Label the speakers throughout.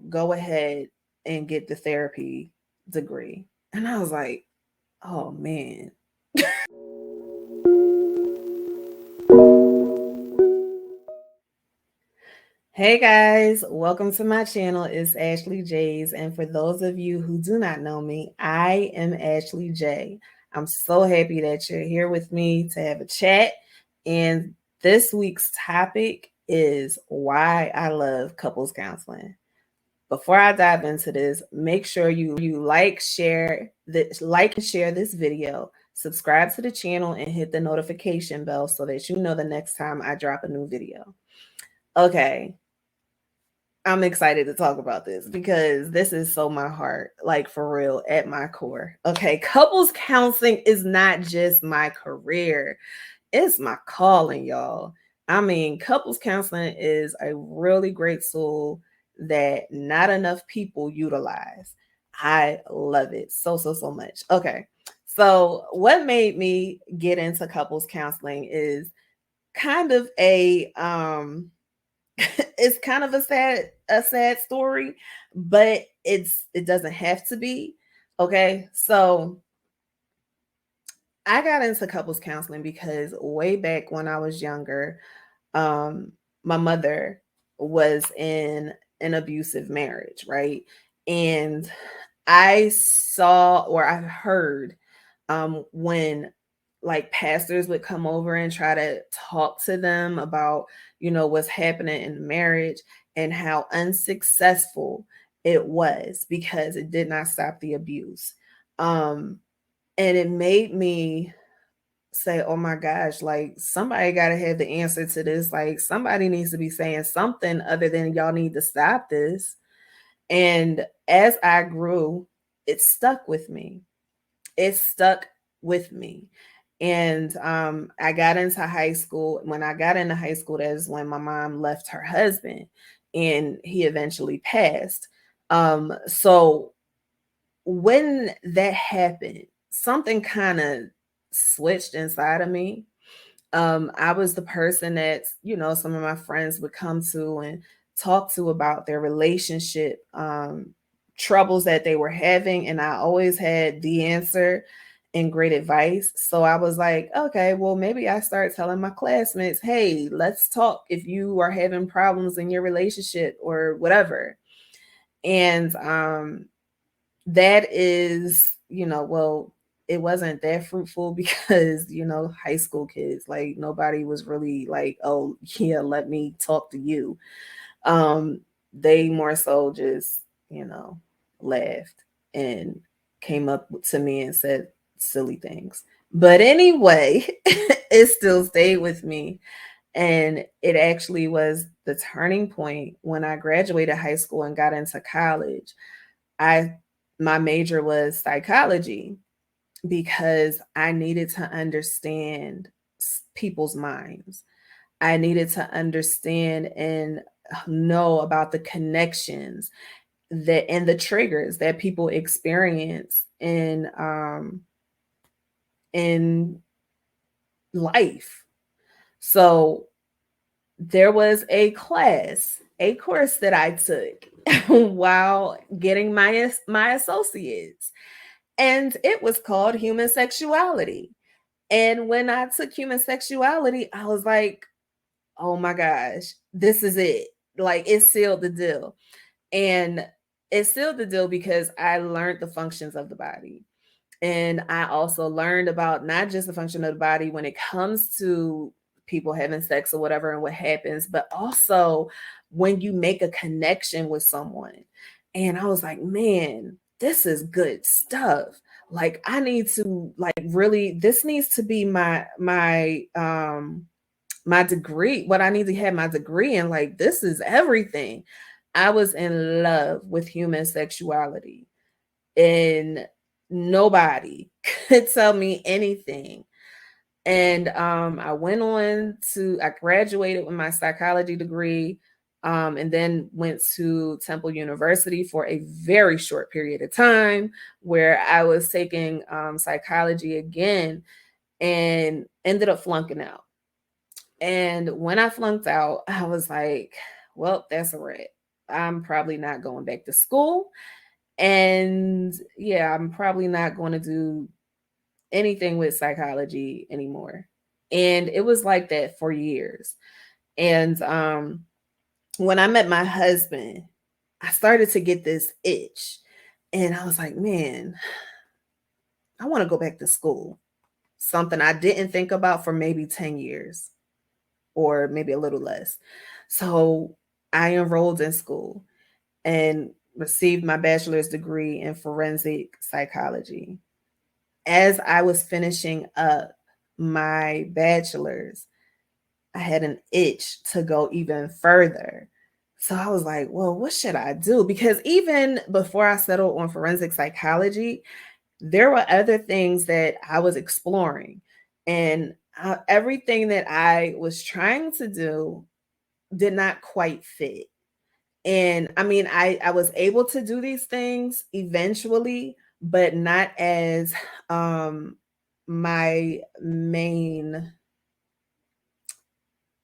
Speaker 1: go ahead and get the therapy degree. And I was like, oh man. Hey guys, welcome to my channel. It's Ashley J's. And for those of you who do not know me, I am Ashley J. I'm so happy that you're here with me to have a chat. And this week's topic is why I love couples counseling. Before I dive into this, make sure you like and share this video, subscribe to the channel, and hit the notification bell so that you know the next time I drop a new video. Okay, I'm excited to talk about this because this is so my heart, like for real, at my core. Okay, couples counseling is not just my career, it's my calling, y'all. I mean, couples counseling is a really great tool that not enough people utilize. I love it so much. Okay, so what made me get into couples counseling is kind of a it's kind of a sad story, but it doesn't have to be. Okay. So I got into couples counseling because way back when I was younger, um, my mother was in an abusive marriage, right? And I saw or I heard when like pastors would come over and try to talk to them about, what's happening in the marriage and how unsuccessful it was because it did not stop the abuse. Um, and it made me say, oh my gosh, like somebody got to have the answer to this. Like somebody needs to be saying something other than y'all need to stop this. And as I grew, it stuck with me. It stuck with me. And I got into high school. When I got into high school, that's when my mom left her husband and he eventually passed. So when that happened, something kind of switched inside of me. I was the person that, some of my friends would come to and talk to about their relationship troubles that they were having. And I always had the answer and great advice. So I was like, okay, well, maybe I start telling my classmates, hey, let's talk if you are having problems in your relationship or whatever. And that is, well, it wasn't that fruitful because, high school kids, like nobody was really like, oh, yeah, let me talk to you. Um, they more so just, laughed and came up to me and said silly things. But anyway, it still stayed with me. And it actually was the turning point when I graduated high school and got into college. I My major was psychology because I needed to understand people's minds. I needed to understand and know about the connections that and the triggers that people experience in life. So there was a course that I took while getting my associates, and it was called Human Sexuality. And when I took Human Sexuality, I was like, oh my gosh, this is it. Like it sealed the deal. And it sealed the deal because I learned the functions of the body. And I also learned about not just the function of the body when it comes to people having sex or whatever and what happens, but also when you make a connection with someone. And I was like, man, this is good stuff. Like I need to like really this needs to be my degree, what I need to have my degree in. Like this is everything. I was in love with human sexuality and nobody could tell me anything. And I graduated with my psychology degree, and then went to Temple University for a very short period of time where I was taking psychology again and ended up flunking out. And when I flunked out, I was like, well, that's a wrap. I'm probably not going back to school. And yeah, I'm probably not going to do anything with psychology anymore. And it was like that for years. And when I met my husband, I started to get this itch. And I was like, man, I want to go back to school. Something I didn't think about for maybe 10 years or maybe a little less. So I enrolled in school and received my bachelor's degree in forensic psychology. As I was finishing up my bachelor's, I had an itch to go even further. So I was like, well, what should I do? Because even before I settled on forensic psychology, there were other things that I was exploring. And everything that I was trying to do did not quite fit. And I mean, I was able to do these things eventually, but not as um my main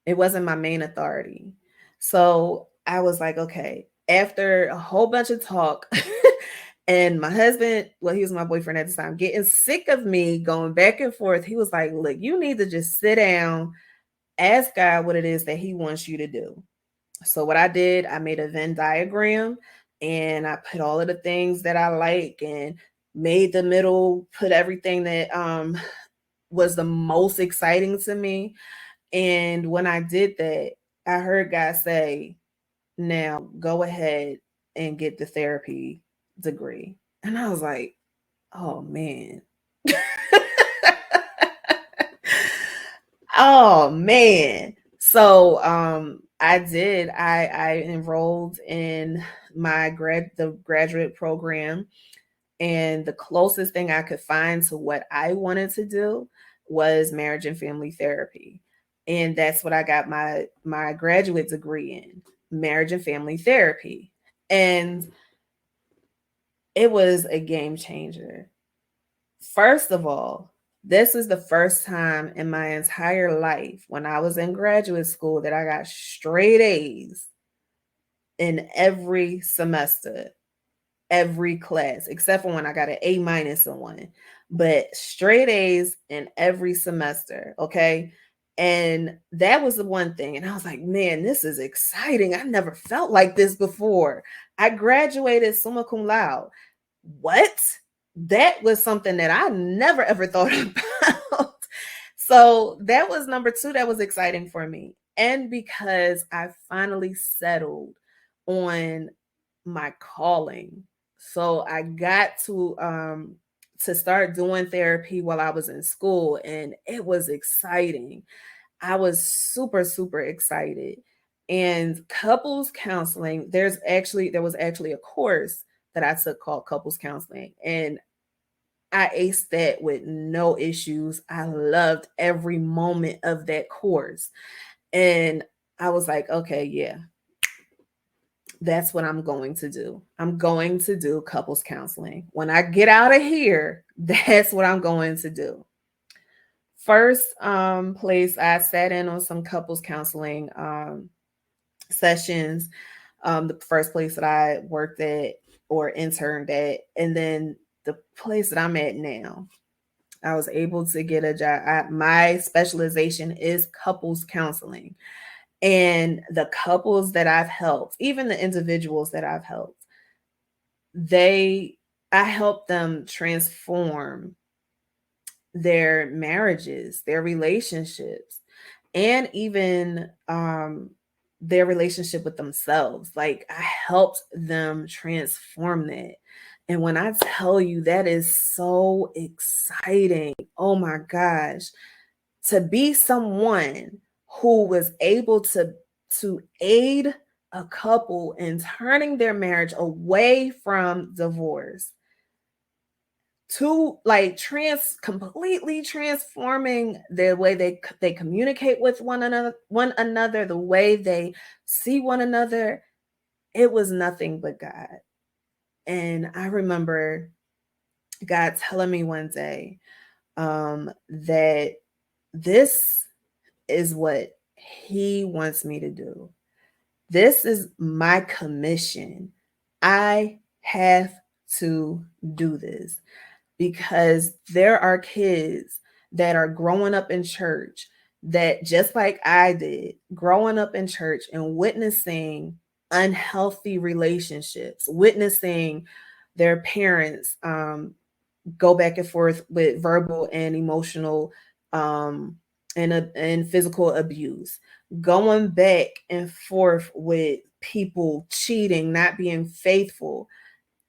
Speaker 1: it wasn't my main authority. So I was like, okay, after a whole bunch of talk, and my husband, well, he was my boyfriend at the time, getting sick of me going back and forth, he was like, look, you need to just sit down, ask God what it is that he wants you to do. So what I did, I made a Venn diagram and I put all of the things that I like and made the middle, put everything that was the most exciting to me. And when I did that, I heard God say, now go ahead and get the therapy degree. And I was like, oh man. Oh man. So I did. I enrolled in the graduate program, and the closest thing I could find to what I wanted to do was marriage and family therapy. And that's what I got my graduate degree in, marriage and family therapy. And it was a game changer. First of all, this is the first time in my entire life when I was in graduate school that I got straight A's in every semester, every class, except for when I got an A minus in one, but straight A's in every semester. Okay. And that was the one thing. And I was like, man, this is exciting. I never felt like this before. I graduated summa cum laude. What? That was something that I never ever thought about. So that was number two that was exciting for me. And because I finally settled on my calling. So I got to start doing therapy while I was in school, and it was exciting. I was super super excited. And couples counseling, there was actually a course that I took called couples counseling, and I aced that with no issues. I loved every moment of that course. And I was like, okay, yeah, that's what I'm going to do. I'm going to do couples counseling. When I get out of here, that's what I'm going to do. First place I sat in on some couples counseling sessions. The first place that I worked at or interned at, and then the place that I'm at now. I was able to get a job. My specialization is couples counseling. And the couples that I've helped, even the individuals that I've helped, they I help them transform their marriages, their relationships, and even their relationship with themselves. Like I helped them transform that. And when I tell you that is so exciting, oh my gosh, to be someone who was able to aid a couple in turning their marriage away from divorce to like completely transforming the way they communicate with one another, the way they see one another. It was nothing but God. And I remember God telling me one day that this is what he wants me to do. This is my commission. I have to do this because there are kids that are growing up in church that, just like I did, growing up in church and witnessing unhealthy relationships, witnessing their parents go back and forth with verbal and emotional um, and physical abuse, going back and forth with people cheating, not being faithful.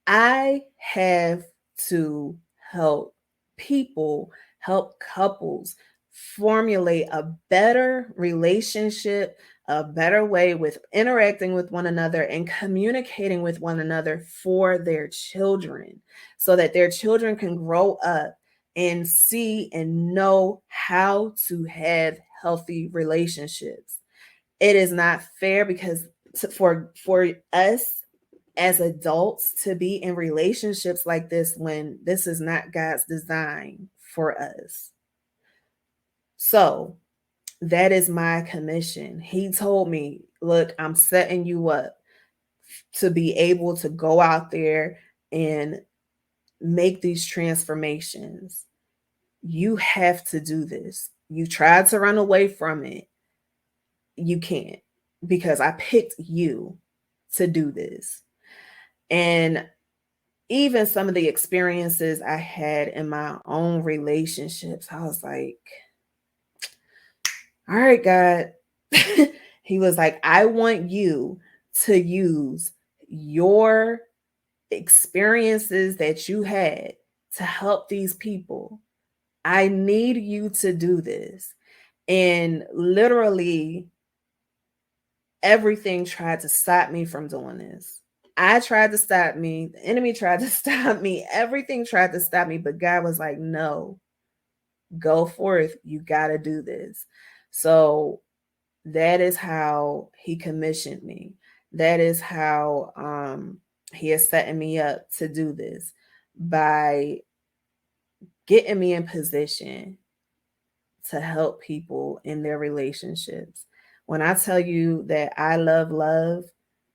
Speaker 1: I have to help people, help couples formulate a better relationship, a better way with interacting with one another and communicating with one another for their children so that their children can grow up and see and know how to have healthy relationships. It is not fair because for us as adults to be in relationships like this when this is not God's design for us. So that is my commission. He told me, look, I'm setting you up to be able to go out there and make these transformations. You have to do this. You tried to run away from it. You can't, because I picked you to do this. And even some of the experiences I had in my own relationships, I was like, all right, God. He was like, I want you to use your experiences that you had to help these people. I need you to do this. And literally, everything tried to stop me from doing this. I tried to stop me. The enemy tried to stop me. Everything tried to stop me. But God was like, no, go forth. You got to do this. So that is how he commissioned me. That is how he is setting me up to do this, by getting me in position to help people in their relationships. When I tell you that I love love,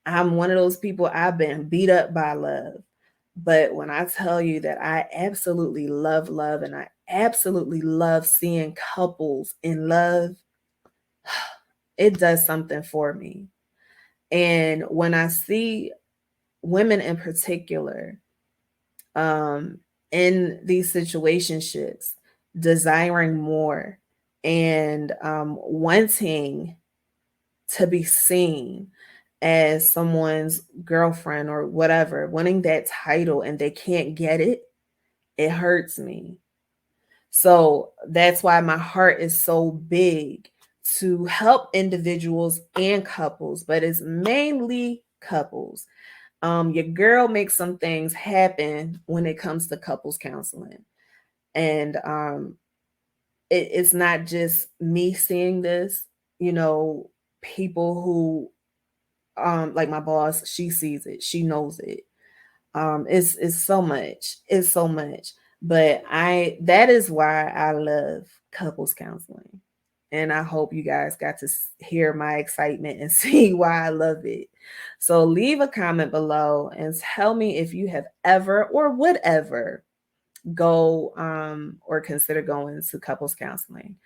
Speaker 1: I'm one of those people, I've been beat up by love. But when I tell you that I absolutely love love and I absolutely love seeing couples in love, it does something for me. And when I see women in particular um, in these situationships desiring more and wanting to be seen as someone's girlfriend or whatever, wanting that title and they can't get it, it hurts me. So that's why my heart is so big to help individuals and couples, but it's mainly couples. Your girl makes some things happen when it comes to couples counseling. And it's not just me seeing this, you know, people who like my boss, she sees it, she knows it. It's so much. It's so much. But that is why I love couples counseling. And I hope you guys got to hear my excitement and see why I love it. So leave a comment below and tell me if you have ever or would ever go or consider going to couples counseling.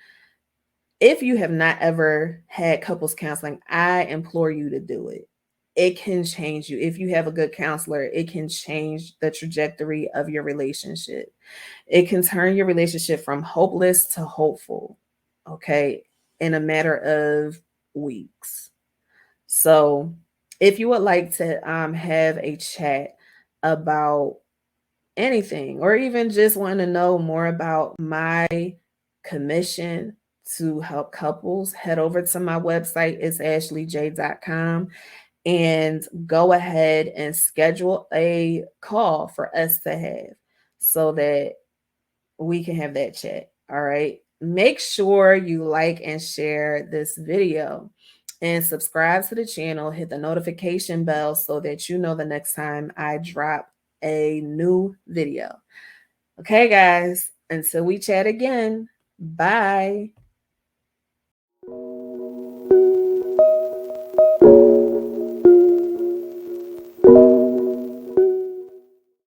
Speaker 1: If you have not ever had couples counseling, I implore you to do it. It can change you. If you have a good counselor, it can change the trajectory of your relationship. It can turn your relationship from hopeless to hopeful, okay, in a matter of weeks. So, if you would like to have a chat about anything, or even just want to know more about my commission to help couples, head over to my website. It's ashleyj.com, and go ahead and schedule a call for us to have so that we can have that chat. All right. Make sure you like and share this video and subscribe to the channel. Hit the notification bell so that you know the next time I drop a new video. Okay, guys, until we chat again, bye.